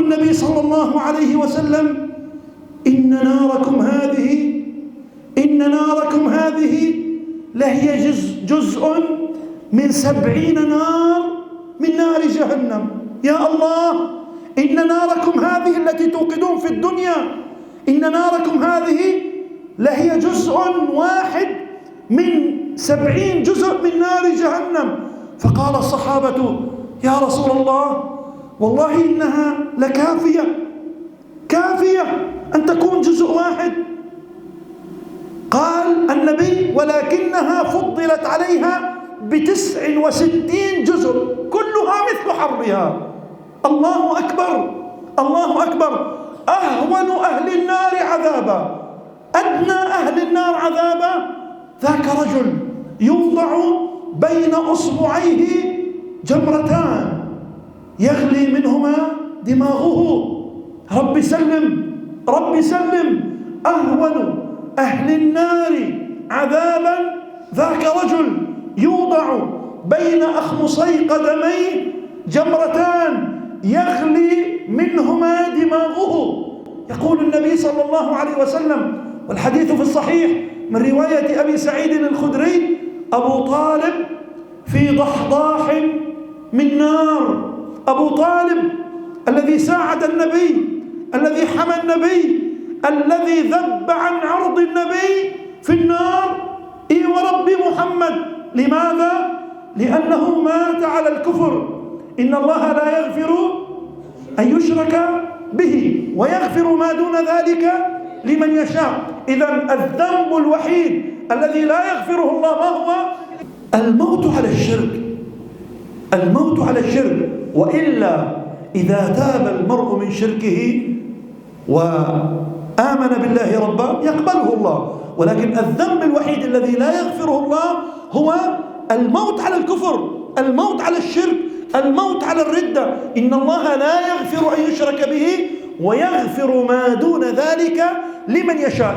النبي صلى الله عليه وسلم: إن ناركم هذه لهي جزء من 70 نار من نار جهنم. يا الله، إن ناركم هذه التي توقدون في الدنيا، إن ناركم هذه لهي جزء واحد من 70 جزء من نار جهنم. فقال الصحابة: يا رسول الله، والله إنها كافية أن تكون جزء واحد. قال النبي: ولكنها فضلت عليها ب69 جزء كلها مثل حرها. الله أكبر، الله أكبر. أهون أهل النار عذابا، أدنى أهل النار عذابا، ذاك رجل يوضع بين أصبعيه جمرتان يغلي منهما دماغه. رب سلم، رب سلم. أهون أهل النار عذابا ذاك رجل يوضع بين أخمصي قدميه جمرتان يغلي منهما دماغه. يقول النبي صلى الله عليه وسلم، والحديث في الصحيح من رواية أبي سعيد الخدري: أبو طالب في ضحضاح من نار. أبو طالب الذي ساعد النبي، الذي حمى النبي، الذي ذب عن عرض النبي، في النار. إي ورب محمد. لماذا؟ لأنه مات على الكفر. إن الله لا يغفر أن يشرك به ويغفر ما دون ذلك لمن يشاء. إذن الذنب الوحيد الذي لا يغفره الله ما هو؟ الموت على الشرك، الموت على الشرك. وإلا إذا تاب المرء من شركه وآمن بالله ربا يقبله الله. ولكن الذنب الوحيد الذي لا يغفره الله هو الموت على الكفر، الموت على الشرك، الموت على الردة. إن الله لا يغفر أن يشرك به ويغفر ما دون ذلك لمن يشاء.